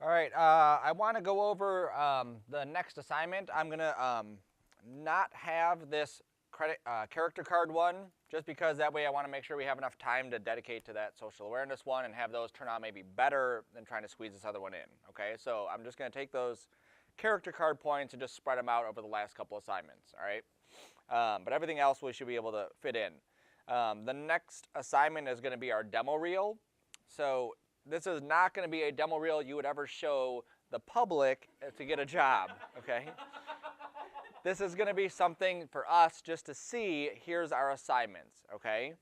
All right, I want to go over the next assignment. I'm going to not have this character card one, just because that way I want to make sure we have enough time to dedicate to that social awareness one and have those turn out maybe better than trying to squeeze this other one in. Okay, so I'm just going to take those character card points and just spread them out over the last couple assignments. All right, but everything else we should be able to fit in. The next assignment is going to be our demo reel. So this is not going to be a demo reel you would ever show the public to get a job, okay? This is going to be something for us just to see, here's our assignments, okay?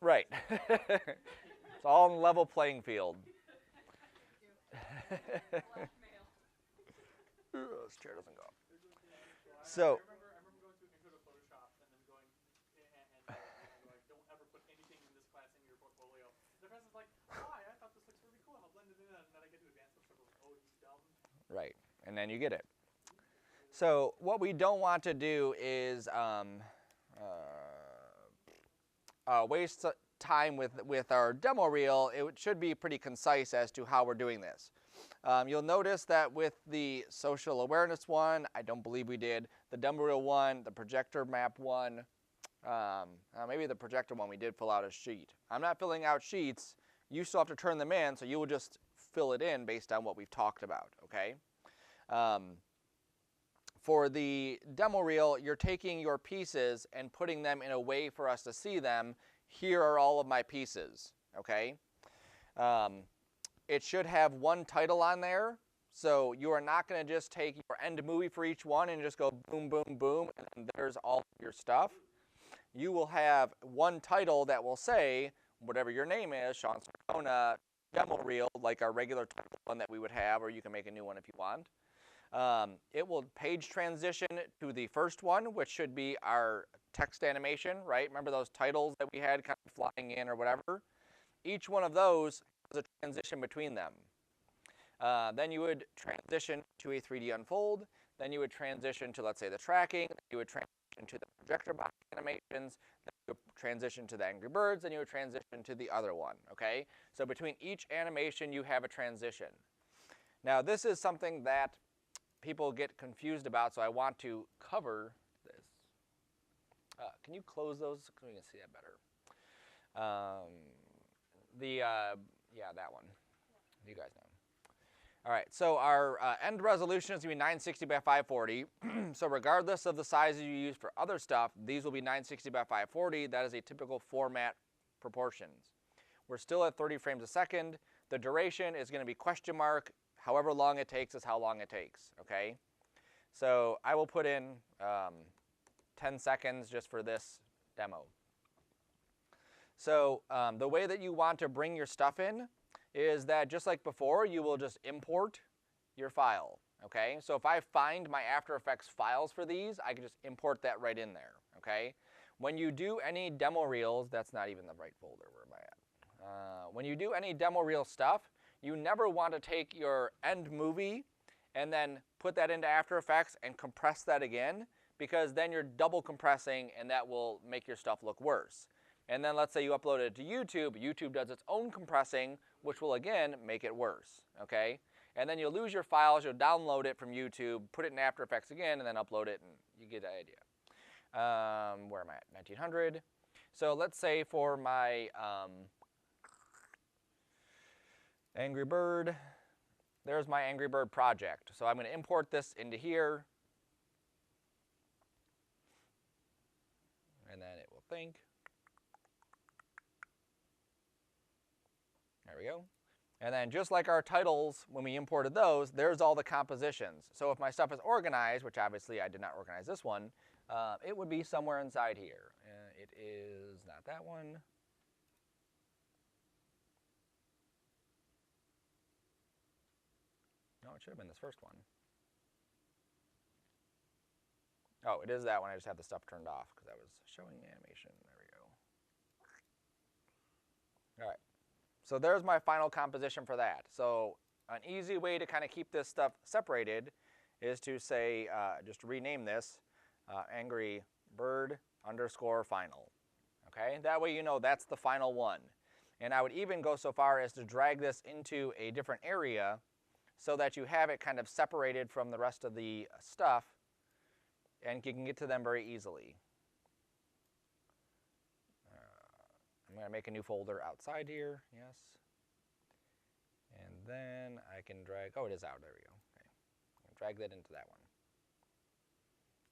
Right. It's all in level playing field. This chair doesn't go up. So, right, and then you get it. So what we don't want to do is waste time with our demo reel. It should be pretty concise as to how we're doing this. You'll notice that with the social awareness one, I don't believe we did. The demo reel one, the projector map one, maybe the projector one we did fill out a sheet. I'm not filling out sheets. You still have to turn them in, so you will just fill it in based on what we've talked about, okay? For the demo reel, you're taking your pieces and putting them in a way for us to see them. Here are all of my pieces, okay? It should have one title on there, so you are not going to just take your end movie for each one and just go boom, boom, boom, and there's all of your stuff. You will have one title that will say, whatever your name is, Sean Sarcona, demo reel, like our regular title one that we would have, or you can make a new one if you want. It will page transition to the first one, which should be our text animation, right? Remember those titles that we had kind of flying in or whatever? Each one of those has a transition between them. Then you would transition to a 3D unfold. Then you would transition to, let's say, the tracking. Then you would transition to the projector box animations. Then you would transition to the Angry Birds. Then you would transition to the other one, okay? So between each animation, you have a transition. Now, this is something that people get confused about, so I want to cover this. Can you close those so we can see that better? Yeah, that one. You guys know. All right, so our end resolution is going to be 960 by 540. So regardless of the sizes you use for other stuff, these will be 960 by 540. That is a typical format proportions. We're still at 30 frames a second. The duration is going to be question mark. However long it takes is how long it takes, okay? So I will put in 10 seconds just for this demo. So the way that you want to bring your stuff in is that just like before, you will just import your file, okay? So if I find my After Effects files for these, I can just import that right in there, okay? When you do any demo reels, that's not even the right folder, where am I at? When you do any demo reel stuff, you never want to take your end movie and then put that into After Effects and compress that again, because then you're double compressing and that will make your stuff look worse. And then let's say you upload it to YouTube, YouTube does its own compressing, which will again make it worse, okay? And then you'll lose your files, you'll download it from YouTube, put it in After Effects again, and then upload it, and you get the idea. Where am I at? 1900. So let's say for my Angry Bird, there's my Angry Bird project. So I'm going to import this into here. And then it will think. There we go. And then just like our titles, when we imported those, there's all the compositions. So if my stuff is organized, which obviously I did not organize this one, it would be somewhere inside here. It is not that one. No, it should have been this first one. Oh, it is that one. I just had the stuff turned off because I was showing animation. There we go. All right. So there's my final composition for that. So an easy way to kind of keep this stuff separated is to say, just rename this Angry Bird _ final. Okay? That way you know that's the final one. And I would even go so far as to drag this into a different area so that you have it kind of separated from the rest of the stuff and you can get to them very easily. I'm going to make a new folder outside here, yes. And then I can drag, oh, it is out, there we go. Okay. Drag that into that one.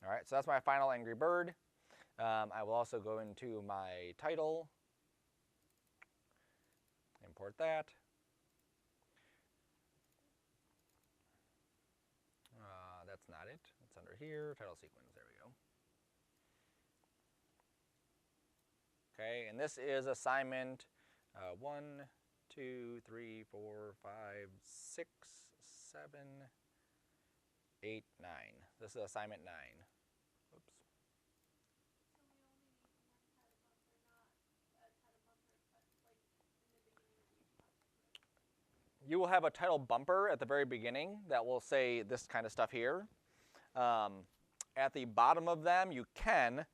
All right, so that's my final Angry Bird. I will also go into my title, import that. That's not it. It's under here, title sequence, there we go. Okay, and this is assignment 1, 2, 3, 4, 5, 6, 7, 8, 9. This is assignment 9. Oops. You will have a title bumper at the very beginning that will say this kind of stuff here. At the bottom of them, you can,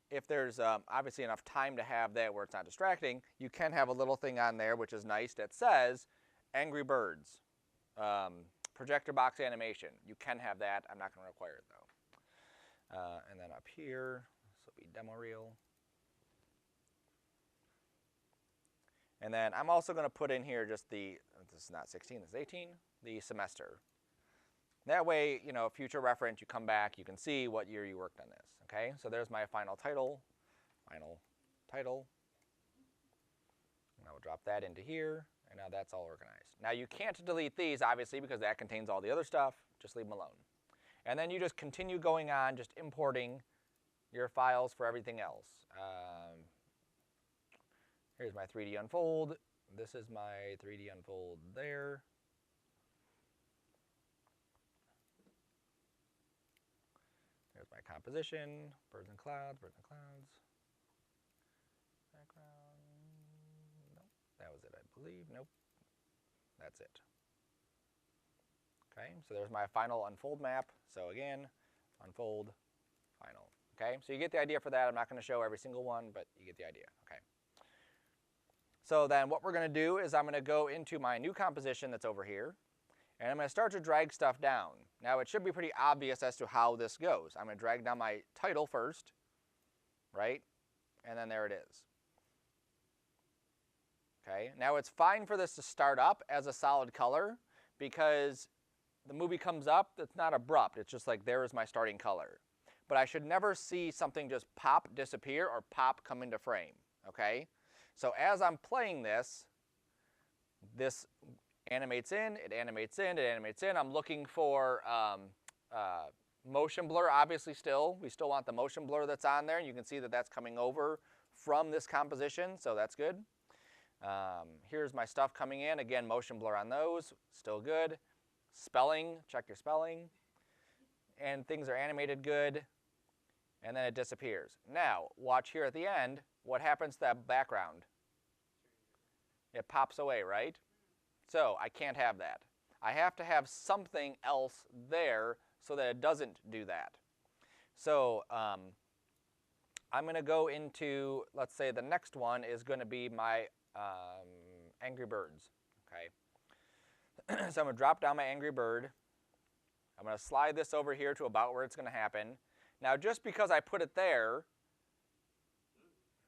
if there's obviously enough time to have that where it's not distracting, you can have a little thing on there, which is nice, that says Angry Birds, projector box animation. You can have that. I'm not going to require it, though. And then up here, this will be DemoReel. And then I'm also going to put in here just the, this is not 16, this is 18, the semester. That way, you know, future reference, you come back, you can see what year you worked on this, okay? So there's my final title. And I will drop that into here, and now that's all organized. Now you can't delete these, obviously, because that contains all the other stuff. Just leave them alone. And then you just continue going on, just importing your files for everything else. Here's my 3D unfold. This is my 3D unfold there. There's my composition, birds and clouds, Background. Nope, that was it, I believe. Nope, that's it. Okay, so there's my final unfold map. So again, unfold, final. Okay, so you get the idea for that. I'm not going to show every single one, but you get the idea. Okay. So then what we're going to do is I'm going to go into my new composition that's over here, and I'm going to start to drag stuff down. Now it should be pretty obvious as to how this goes. I'm going to drag down my title first, right? And then there it is. Okay, now it's fine for this to start up as a solid color because the movie comes up, it's not abrupt, it's just like there is my starting color. But I should never see something just pop, disappear, or pop, come into frame, okay? So as I'm playing this, this animates in, it animates in, it animates in. I'm looking for motion blur, obviously still. We still want the motion blur that's on there. You can see that that's coming over from this composition, so that's good. Here's my stuff coming in. Again, motion blur on those, still good. Spelling, check your spelling. And things are animated good, and then it disappears. Now, watch here at the end. What happens to that background? It pops away, right? So I can't have that. I have to have something else there so that it doesn't do that. So I'm going to go into, let's say the next one is going to be my Angry Birds. Okay. So I'm going to drop down my Angry Bird. I'm going to slide this over here to about where it's going to happen. Now just because I put it there,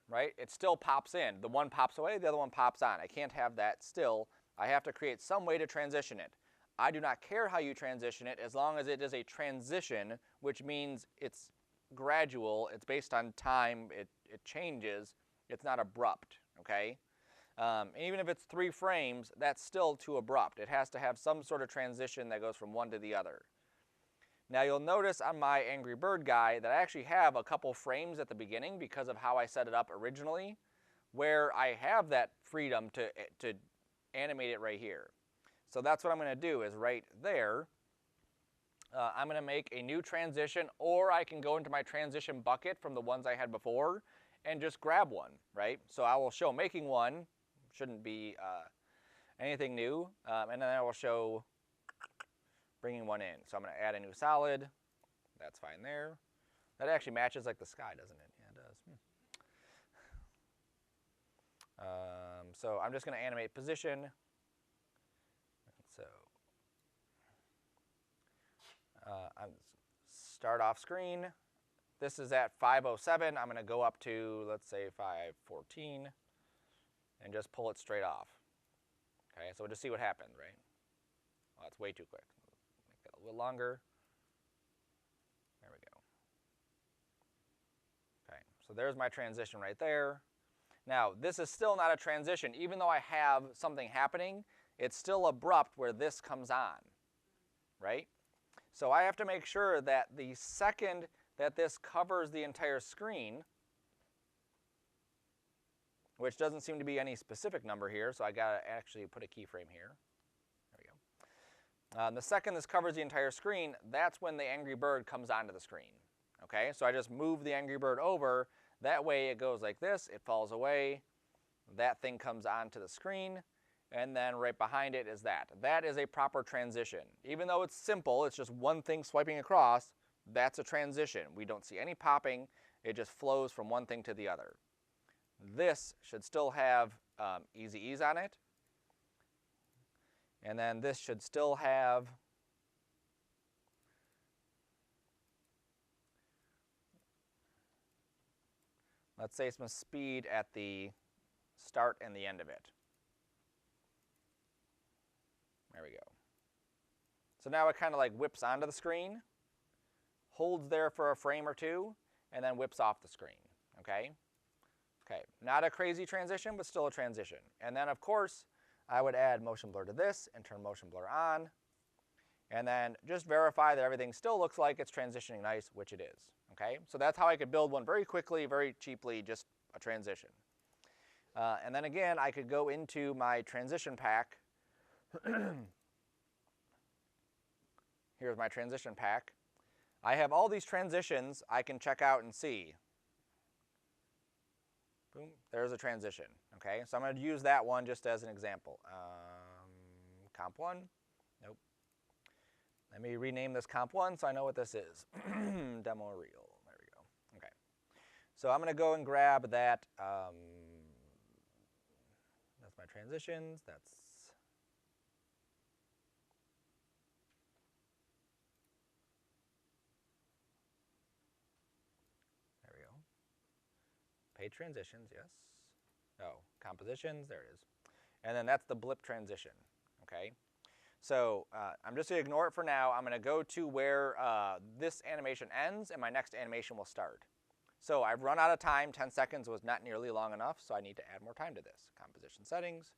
right, it still pops in. The one pops away, the other one pops on. I can't have that still. I have to create some way to transition it. I do not care how you transition it as long as it is a transition, which means it's gradual, it's based on time, it changes, it's not abrupt, okay? Even if it's 3 frames, that's still too abrupt. It has to have some sort of transition that goes from one to the other. Now you'll notice on my Angry Bird guy that I actually have a couple frames at the beginning because of how I set it up originally, where I have that freedom to animate it right here. So that's what I'm going to do is right there, I'm going to make a new transition, or I can go into my transition bucket from the ones I had before and just grab one, right? So I will show making one, shouldn't be anything new, and then I will show bringing one in. So I'm going to add a new solid. That's fine there. That actually matches like the sky, doesn't it? Yeah, it does. So I'm just going to animate position. So I'm start off screen. This is at 5:07. I'm going to go up to, let's say, 5:14 and just pull it straight off. Okay, so we'll just see what happens, right? Oh, that's way too quick. Make that a little longer. There we go. Okay, so there's my transition right there. Now, this is still not a transition. Even though I have something happening, it's still abrupt where this comes on, right? So I have to make sure that the second that this covers the entire screen, which doesn't seem to be any specific number here, so I gotta actually put a keyframe here. There we go. The second this covers the entire screen, that's when the Angry Bird comes onto the screen. Okay, so I just move the Angry Bird over. That way it goes like this, it falls away, that thing comes onto the screen, and then right behind it is that. That is a proper transition. Even though it's simple, it's just one thing swiping across, that's a transition. We don't see any popping, it just flows from one thing to the other. This should still have easy ease on it. And then this should still have let's say some speed at the start and the end of it. There we go. So now it kind of like whips onto the screen, holds there for a frame or two, and then whips off the screen, okay? Okay, not a crazy transition, but still a transition. And then of course, I would add motion blur to this and turn motion blur on, and then just verify that everything still looks like it's transitioning nice, which it is, okay? So that's how I could build one very quickly, very cheaply, just a transition. And then again, I could go into my transition pack. Here's my transition pack. I have all these transitions I can check out and see. Boom, there's a transition, okay? So I'm going to use that one just as an example. Comp 1, nope. Let me rename this Comp 1 so I know what this is. DemoReel, there we go, okay. So I'm going to go and grab that, that's my transitions, that's page transitions, yes. Oh, compositions, there it is. And then that's the blip transition, okay? So I'm just going to ignore it for now. I'm going to go to where this animation ends and my next animation will start. So I've run out of time. 10 seconds was not nearly long enough, so I need to add more time to this. Composition settings.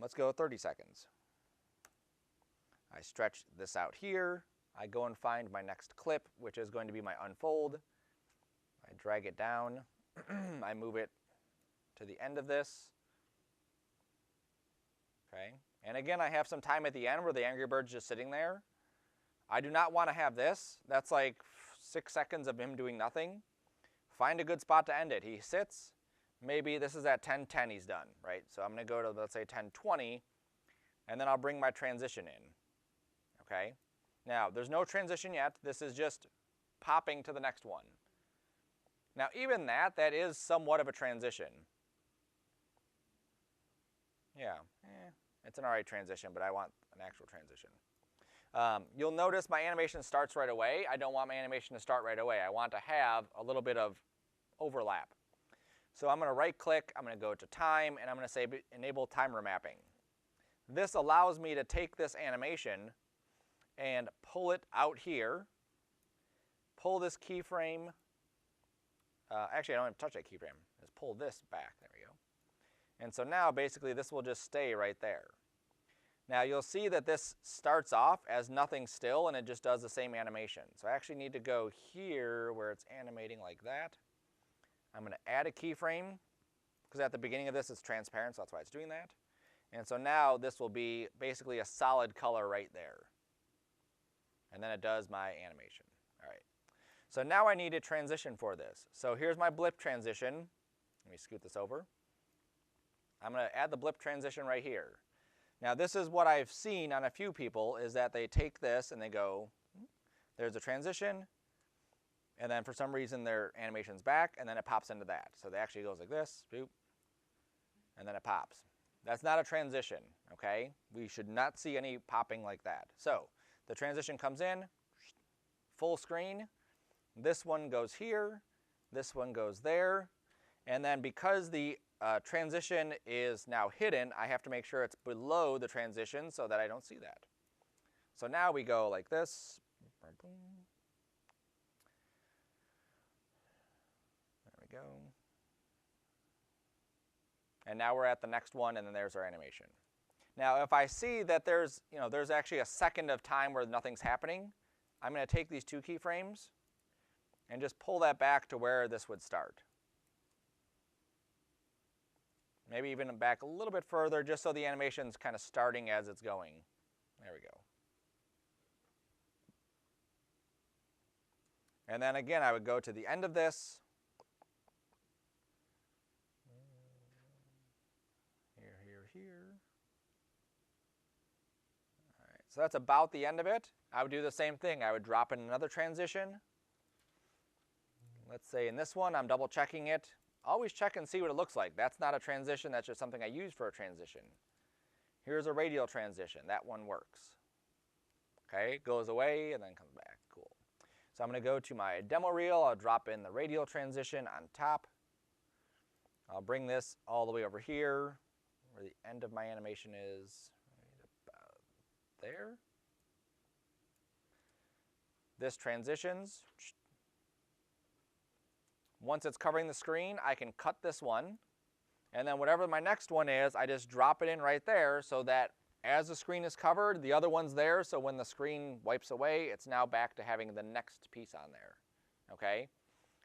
Let's go 30 seconds. I stretch this out here. I go and find my next clip, which is going to be my unfold. I drag it down. I move it to the end of this. Okay. And again, I have some time at the end where the Angry Bird's just sitting there. I do not want to have this. That's like 6 seconds of him doing nothing. Find a good spot to end it. He sits. Maybe this is at 10:10 he's done, right? So I'm going to go to, let's say, 10:20, and then I'll bring my transition in. Okay. Now, there's no transition yet. This is just popping to the next one. Now, even that is somewhat of a transition. Yeah, it's an alright transition, but I want an actual transition. You'll notice my animation starts right away. I don't want my animation to start right away. I want to have a little bit of overlap. So I'm going to right-click, I'm going to go to time, and I'm going to say enable timer mapping. This allows me to take this animation and pull it out here, pull this keyframe. Actually, I don't have to touch that keyframe. Just pull this back. There we go. And so now, basically, this will just stay right there. Now, you'll see that this starts off as nothing still, and it just does the same animation. So I actually need to go here where it's animating like that. I'm going to add a keyframe, because at the beginning of this, it's transparent, so that's why it's doing that. And so now, this will be basically a solid color right there. And then it does my animation. All right. So now I need a transition for this. So here's my blip transition. Let me scoot this over. I'm going to add the blip transition right here. Now this is what I've seen on a few people, is that they take this and they go, there's a transition, and then for some reason their animation's back, and then it pops into that. So it actually goes like this, boop, and then it pops. That's not a transition, okay? We should not see any popping like that. So the transition comes in, full screen. This one goes here, this one goes there, and then because the transition is now hidden, I have to make sure it's below the transition so that I don't see that. So now we go like this. There we go. And now we're at the next one, and then there's our animation. Now if I see that there's actually a second of time where nothing's happening, I'm going to take these 2 keyframes and just pull that back to where this would start. Maybe even back a little bit further, just so the animation's kind of starting as it's going. There we go. And then again, I would go to the end of this. Here. All right, so that's about the end of it. I would do the same thing. I would drop in another transition. Let's say in this one, I'm double checking it. Always check and see what it looks like. That's not a transition, that's just something I use for a transition. Here's a radial transition. That one works. Okay, it goes away and then comes back. Cool. So I'm going to go to my demo reel. I'll drop in the radial transition on top. I'll bring this all the way over here, where the end of my animation is, right about there. This transitions. Once it's covering the screen, I can cut this one, and then whatever my next one is, I just drop it in right there so that as the screen is covered, the other one's there, so when the screen wipes away, it's now back to having the next piece on there, okay?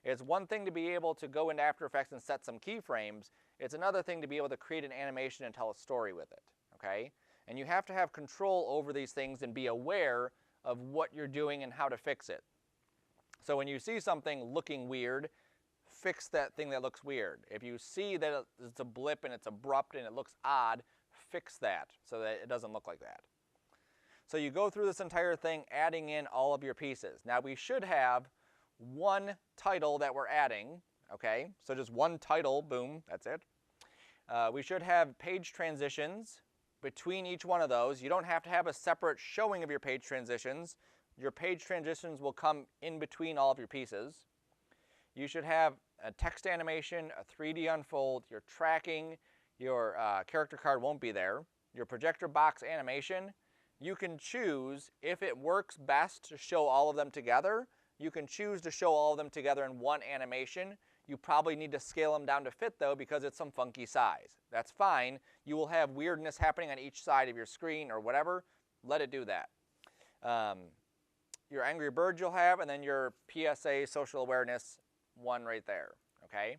It's one thing to be able to go into After Effects and set some keyframes. It's another thing to be able to create an animation and tell a story with it, okay? And you have to have control over these things and be aware of what you're doing and how to fix it. So when you see something looking weird, fix that thing that looks weird. If you see that it's a blip and it's abrupt and it looks odd, fix that so that it doesn't look like that. So you go through this entire thing adding in all of your pieces. Now we should have one title that we're adding, okay? So just one title, boom, that's it. We should have page transitions between each one of those. You don't have to have a separate showing of your page transitions. Your page transitions will come in between all of your pieces. You should have a text animation, a 3D unfold, your tracking, your character card won't be there. Your projector box animation, you can choose if it works best to show all of them together. You can choose to show all of them together in one animation. You probably need to scale them down to fit though because it's some funky size. That's fine. You will have weirdness happening on each side of your screen or whatever. Let it do that. Your Angry Bird you'll have, and then your PSA social awareness one right there, okay?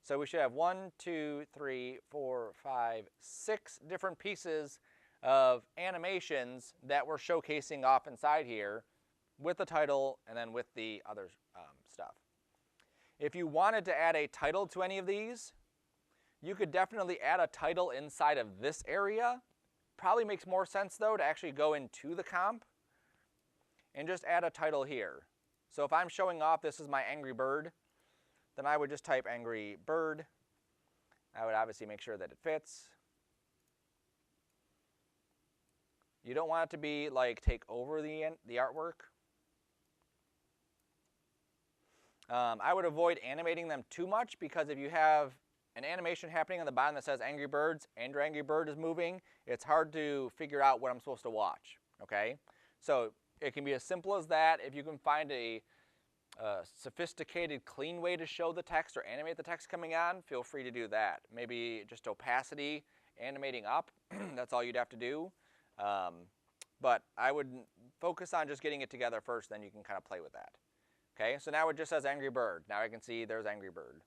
So we should have 1, 2, 3, 4, 5, 6 different pieces of animations that we're showcasing off inside here with the title and then with the other stuff. If you wanted to add a title to any of these, you could definitely add a title inside of this area. Probably makes more sense though to actually go into the comp and just add a title here. So if I'm showing off this is my Angry Bird, then I would just type Angry Bird. I would obviously make sure that it fits. You don't want it to be like take over the artwork. I would avoid animating them too much because if you have an animation happening on the bottom that says Angry Birds and your Angry Bird is moving, it's hard to figure out what I'm supposed to watch, okay? So it can be as simple as that. If you can find a sophisticated, clean way to show the text or animate the text coming on, feel free to do that. Maybe just opacity, animating up, that's all you'd have to do. But I would focus on just getting it together first, then you can kind of play with that. Okay, so now it just says Angry Bird. Now I can see there's Angry Bird.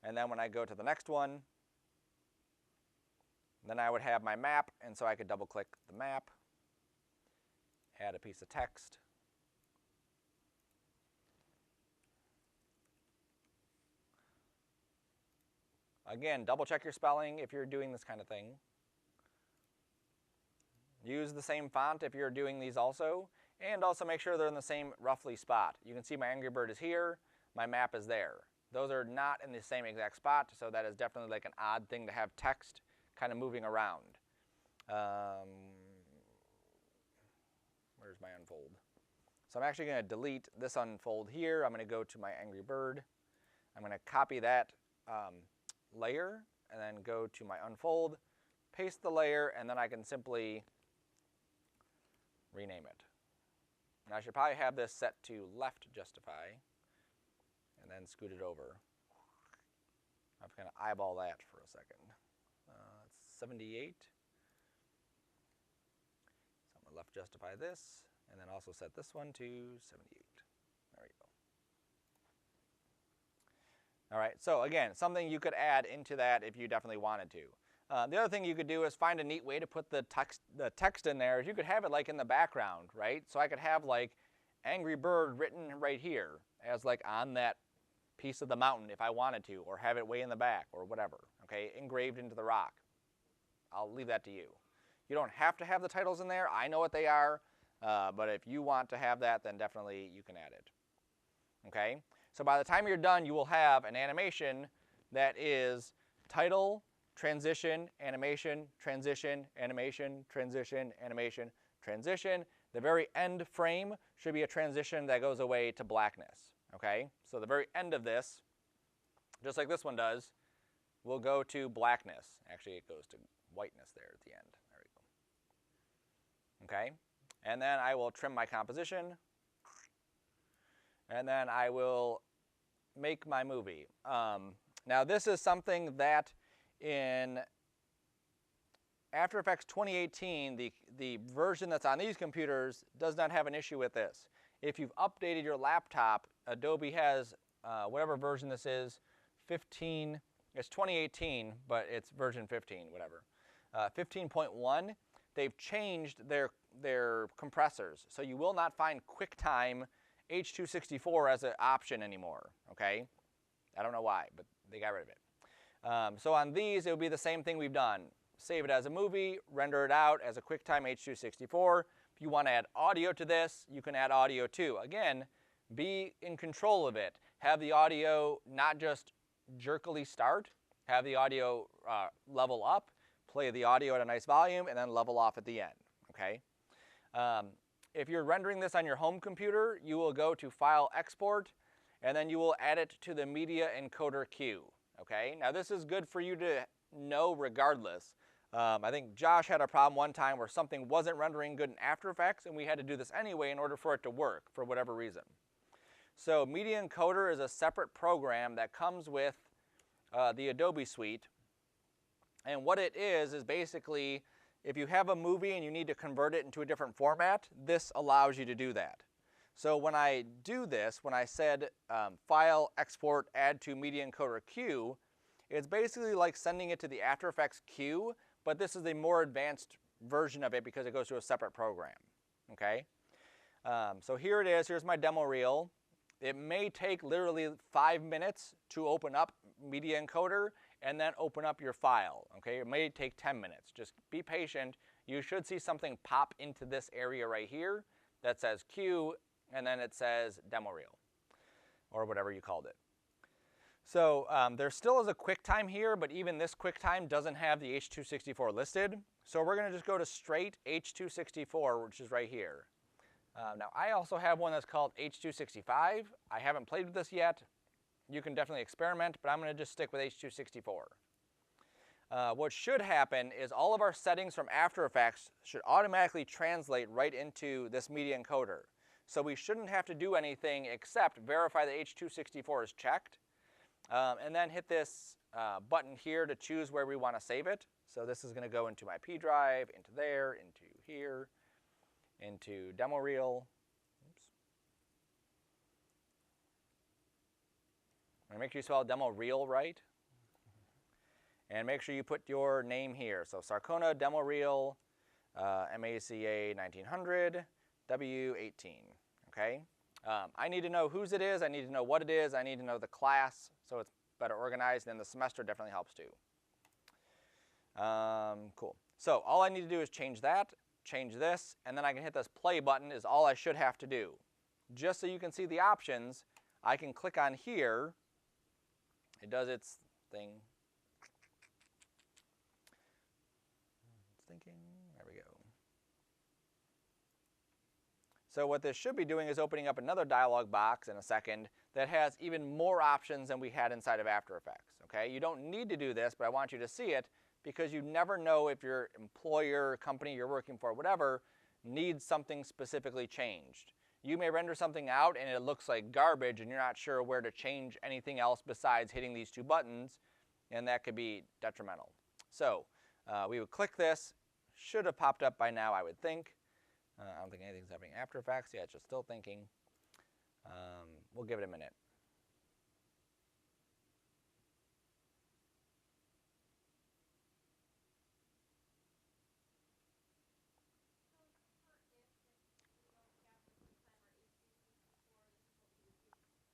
And then when I go to the next one, then I would have my map, and so I could double click the map, add a piece of text. Again, double check your spelling if you're doing this kind of thing. Use the same font if you're doing these also, and also make sure they're in the same roughly spot. You can see my Angry Bird is here, my map is there. those are not in the same exact spot, so that is definitely like an odd thing to have text kind of moving around. Where's my unfold? So I'm actually going to delete this unfold here. I'm going to go to my Angry Bird. I'm going to copy that layer and then go to my unfold, paste the layer, and then I can simply rename it. And I should probably have this set to left justify and then scoot it over. I'm going to eyeball that for a second. It's 78. So I'm going to left justify this and then also set this one to 78. There we go. All right, so again, something you could add into that if you definitely wanted to. The other thing you could do is find a neat way to put the text in there. You could have it like in the background, right? So I could have like Angry Bird written right here as like on that piece of the mountain if I wanted to, or have it way in the back or whatever, okay? Engraved into the rock. I'll leave that to you. You don't have to have the titles in there. I know what they are, but if you want to have that, then definitely you can add it, okay? So by the time you're done, you will have an animation that is title, transition, animation, transition, animation, transition, animation, transition. The very end frame should be a transition that goes away to blackness, okay? So the very end of this, just like this one does, will go to blackness. Actually, it goes to whiteness there at the end. There we go. Okay? And then I will trim my composition. And then I will make my movie. Now this is something that in After Effects 2018, the version that's on these computers does not have an issue with this. If you've updated your laptop, Adobe has, whatever version this is, 15, it's 2018, but it's version 15, whatever. 15.1, they've changed their compressors. So you will not find QuickTime H.264 as an option anymore, okay? I don't know why, but they got rid of it. So on these, it would be the same thing we've done. Save it as a movie, render it out as a QuickTime H.264. If you want to add audio to this, you can add audio too. Again, be in control of it. Have the audio not just jerkily start, have the audio level up, play the audio at a nice volume, and then level off at the end, okay? If you're rendering this on your home computer, you will go to File, Export, and then you will add it to the Media Encoder queue, okay? Now this is good for you to know regardless. I think Josh had a problem one time where something wasn't rendering good in After Effects, and we had to do this anyway in order for it to work for whatever reason. So Media Encoder is a separate program that comes with the Adobe suite, and what it is basically if you have a movie and you need to convert it into a different format, this allows you to do that. So when I do this, when I said File, Export, Add to Media Encoder queue, it's basically like sending it to the After Effects queue, but this is a more advanced version of it because it goes to a separate program, okay? So here it is. Here's my demo reel. It may take literally 5 minutes to open up Media Encoder and then open up your file, okay? It may take 10 minutes. Just be patient. You should see something pop into this area right here that says queue, and then it says demo reel, or whatever you called it. So there still is a QuickTime here, but even this QuickTime doesn't have the H.264 listed. So we're going to just go to straight H.264, which is right here. Now I also have one that's called H.265. I haven't played with this yet. You can definitely experiment, but I'm going to just stick with H.264. What should happen is all of our settings from After Effects should automatically translate right into this Media Encoder. So we shouldn't have to do anything except verify the H.264 is checked, and then hit this button here to choose where we want to save it. So this is going to go into my P drive, into there, into here, into demo reel. Oops. And make sure you spell demo reel right. And make sure you put your name here. So Sarcona demo reel, MACA 1900, W18. Okay. I need to know whose it is. I need to know what it is. I need to know the class, so it's better organized. And the semester definitely helps too. Cool. So all I need to do is change that, change this, and then I can hit this play button is all I should have to do. Just so you can see the options, I can click on here, It does its thing. It's thinking. There we go. So what this should be doing is opening up another dialog box in a second that has even more options than we had inside of After Effects. Okay, you don't need to do this, but I want you to see it because you never know if your employer, company you're working for, whatever, needs something specifically changed. You may render something out and it looks like garbage and you're not sure where to change anything else besides hitting these two buttons, and that could be detrimental. So we would click this. Should have popped up by now, I would think. I don't think anything's happening After Effects. Yeah, it's just still thinking. We'll give it a minute.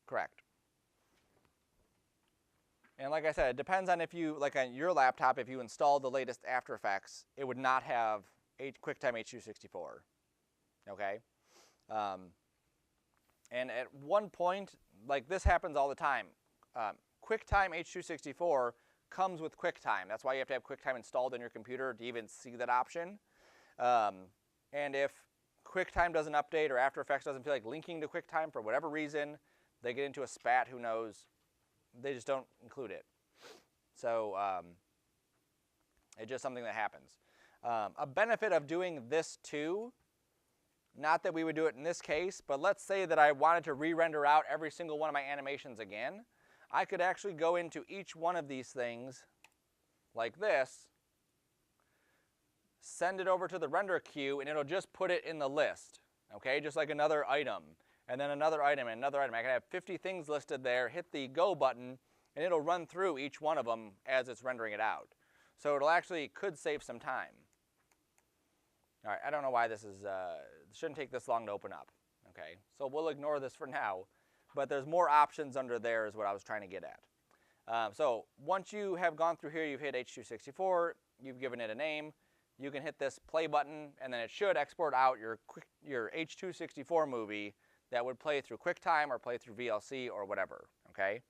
Correct. And like I said, it depends on if you, like on your laptop, if you installed the latest After Effects, it would not have QuickTime H.264. Okay? And at one point, like this happens all the time. QuickTime H.264 comes with QuickTime. That's why you have to have QuickTime installed in your computer to even see that option. And if QuickTime doesn't update or After Effects doesn't feel like linking to QuickTime for whatever reason, they get into a spat, who knows, they just don't include it. So it's just something that happens. A benefit of doing this too, not that we would do it in this case, but let's say that I wanted to re-render out every single one of my animations again. I could actually go into each one of these things like this, send it over to the render queue, and it'll just put it in the list, okay, just like another item, and then another item, and another item. I can have 50 things listed there, hit the go button, and it'll run through each one of them as it's rendering it out. So it'll actually could save some time. All right, I don't know why this is, shouldn't take this long to open up, okay? So we'll ignore this for now, but there's more options under there is what I was trying to get at. So once you have gone through here, you've hit H.264, you've given it a name, you can hit this play button, and then it should export out your H.264 movie that would play through QuickTime or play through VLC or whatever, okay?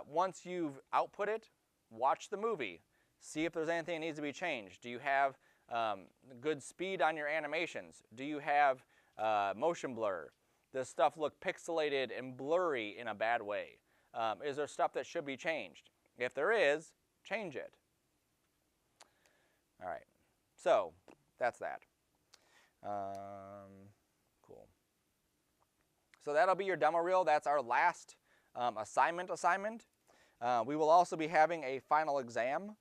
Once you've output it, watch the movie. See if there's anything that needs to be changed. Do you have good speed on your animations? Do you have motion blur? Does stuff look pixelated and blurry in a bad way? Is there stuff that should be changed? If there is, change it. All right, so that's that. Cool. So that'll be your demo reel. That's our last assignment. We will also be having a final exam.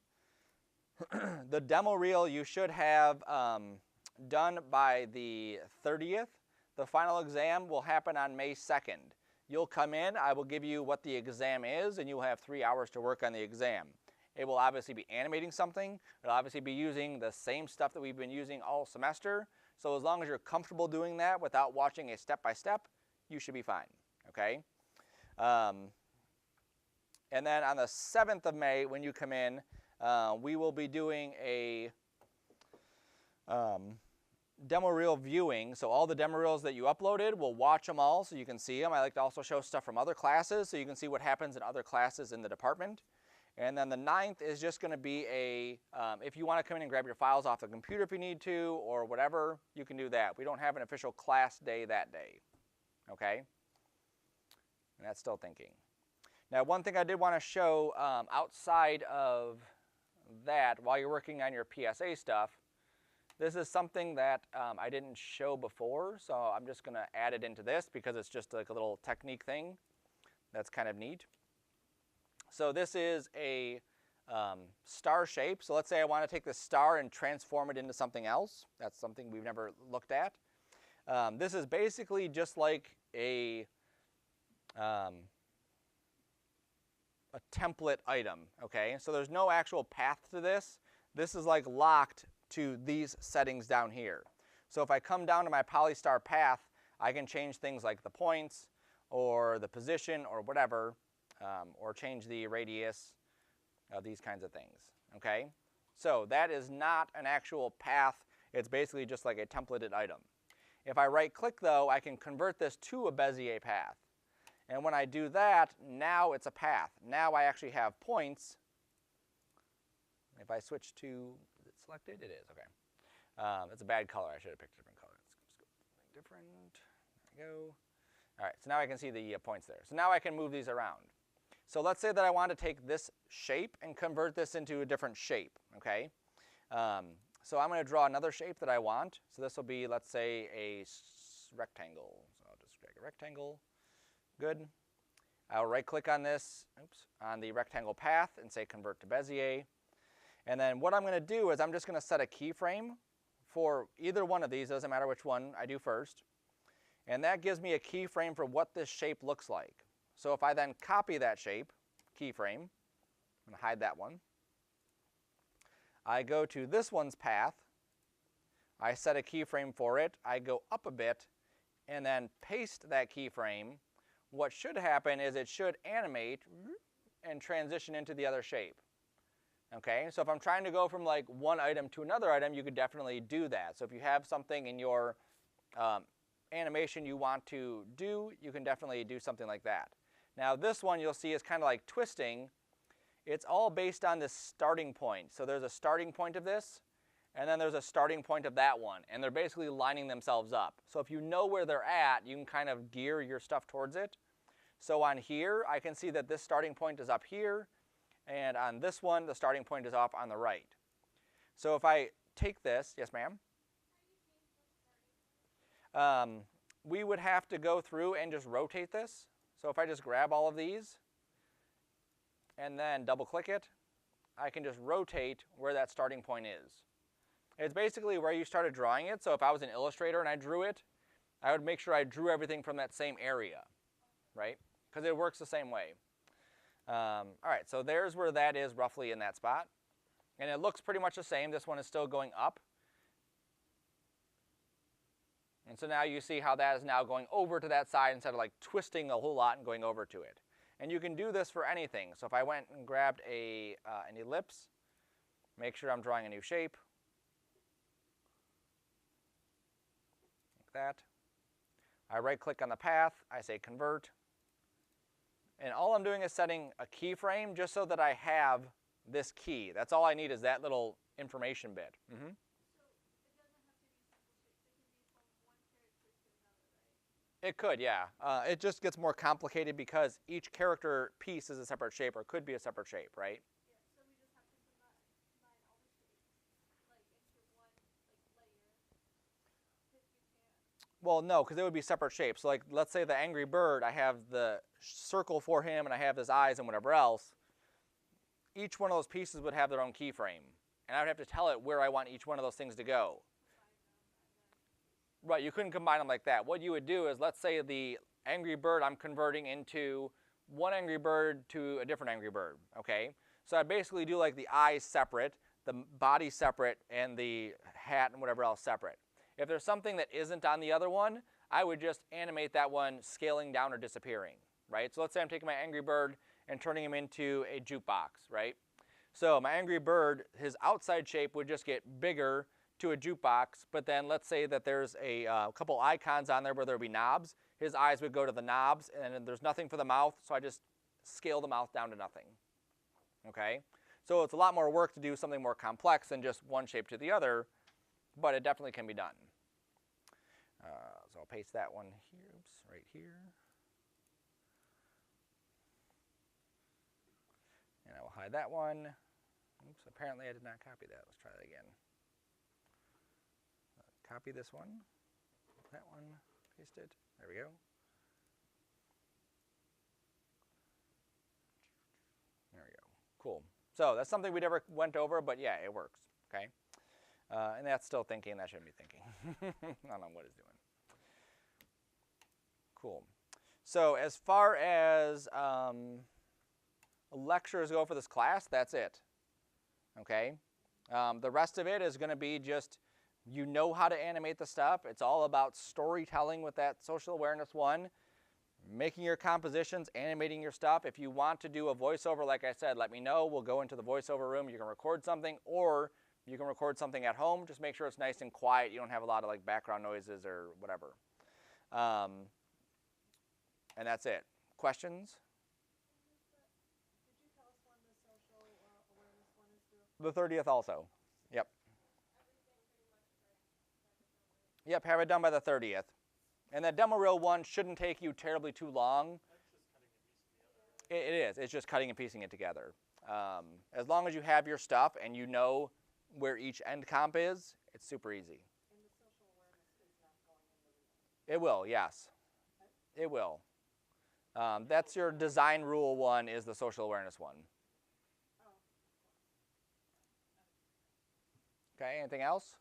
The demo reel you should have done by the 30th. The final exam will happen on May 2nd. You'll come in, I will give you what the exam is, and you'll have 3 hours to work on the exam. It will obviously be animating something. It'll obviously be using the same stuff that we've been using all semester. So as long as you're comfortable doing that without watching a step-by-step, you should be fine, okay? And then on the 7th of May, when you come in, we will be doing a demo reel viewing. So all the demo reels that you uploaded, we'll watch them all so you can see them. I like to also show stuff from other classes so you can see what happens in other classes in the department. And then the 9th is just going to be a, if you want to come in and grab your files off the computer if you need to or whatever, you can do that. We don't have an official class day that day, okay? And that's still thinking. Now, one thing I did want to show outside of that, while you're working on your PSA stuff, this is something that I didn't show before, so I'm just going to add it into this because it's just like a little technique thing that's kind of neat. So this is a star shape. So let's say I want to take this star and transform it into something else. That's something we've never looked at. This is basically just like a template item, okay? So there's no actual path to this. This is like locked to these settings down here. So if I come down to my polystar path, I can change things like the points or the position or whatever, or change the radius, these kinds of things, okay? So that is not an actual path. It's basically just like a templated item. If I right click though, I can convert this to a Bezier path. And when I do that, now it's a path. Now I actually have points. If I switch to, is it selected? It is, okay. It's a bad color. I should have picked a different color. Let's go something different. There we go. All right, so now I can see the points there. So now I can move these around. So let's say that I want to take this shape and convert this into a different shape, okay? So I'm going to draw another shape that I want. So this will be, let's say, a rectangle. So I'll just drag a rectangle. Good. I'll right-click on this, on the rectangle path and say Convert to Bezier. And then what I'm going to do is I'm just going to set a keyframe for either one of these. Doesn't matter which one I do first. And that gives me a keyframe for what this shape looks like. So if I then copy that shape, keyframe, I'm going to hide that one. I go to this one's path. I set a keyframe for it. I go up a bit and then paste that keyframe. What should happen is it should animate and transition into the other shape. Okay, so if I'm trying to go from like one item to another item, you could definitely do that. So if you have something in your animation you want to do, you can definitely do something like that. Now this one you'll see is kind of like twisting. It's all based on this starting point. So there's a starting point of this, and then there's a starting point of that one, and they're basically lining themselves up. So if you know where they're at, you can kind of gear your stuff towards it. So on here, I can see that this starting point is up here, and on this one, the starting point is off on the right. So if I take this, yes ma'am? We would have to go through and just rotate this. So if I just grab all of these and then double click it, I can just rotate where that starting point is. It's basically where you started drawing it. So if I was an illustrator and I drew it, I would make sure I drew everything from that same area, right? Because it works the same way. All right, so there's where that is roughly in that spot. And it looks pretty much the same. This one is still going up. And so now you see how that is now going over to that side instead of like twisting a whole lot and going over to it. And you can do this for anything. So if I went and grabbed an ellipse, make sure I'm drawing a new shape. Like that. I right click on the path, I say convert. And all I'm doing is setting a keyframe just so that I have this key. That's all I need is that little information bit. Mm-hmm. It could, yeah. It just gets more complicated because each character piece is a separate shape or could be a separate shape, right? Yeah, so we just have to combine all the shapes like into one layer. Because you can't. Well, no, because it would be separate shapes. So like, let's say the angry bird, I have the circle for him and I have his eyes and whatever else. Each one of those pieces would have their own keyframe. And I would have to tell it where I want each one of those things to go. Right, you couldn't combine them like that. What you would do is, let's say the angry bird I'm converting into one angry bird to a different angry bird, okay? So I basically do like the eyes separate, the body separate, and the hat and whatever else separate. If there's something that isn't on the other one, I would just animate that one scaling down or disappearing, right? So let's say I'm taking my angry bird and turning him into a jukebox, right? So my angry bird, his outside shape would just get bigger to a jukebox, but then let's say that there's a couple icons on there where there would be knobs. His eyes would go to the knobs, and then there's nothing for the mouth, so I just scale the mouth down to nothing. Okay? So it's a lot more work to do something more complex than just one shape to the other, but it definitely can be done. So I'll paste that one here, oops, right here. And I will hide that one. Oops, apparently I did not copy that. Let's try that again. Copy this one, that one, paste it, there we go. There we go, cool. So that's something we never went over, but yeah, it works, okay? And that's still thinking, that shouldn't be thinking. I don't know what it's doing. Cool. So as far as lectures go for this class, that's it, okay? The rest of it is going to be just, you know how to animate the stuff. It's all about storytelling with that social awareness one, making your compositions, animating your stuff. If you want to do a voiceover, like I said, let me know. We'll go into the voiceover room. You can record something, or you can record something at home. Just make sure it's nice and quiet. You don't have a lot of like background noises or whatever. And that's it. questions? Did you tell us when the social awareness one is due? The 30th also. Yep. Yep, have it done by the 30th. And that demo reel one shouldn't take you terribly too long. It is. It's just cutting and piecing it together. As long as you have your stuff and you know where each end comp is, it's super easy. And the social awareness is not going in the reel. It will, yes. It will. That's your design rule one is the social awareness one. Oh. Okay, anything else?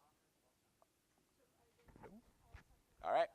All right.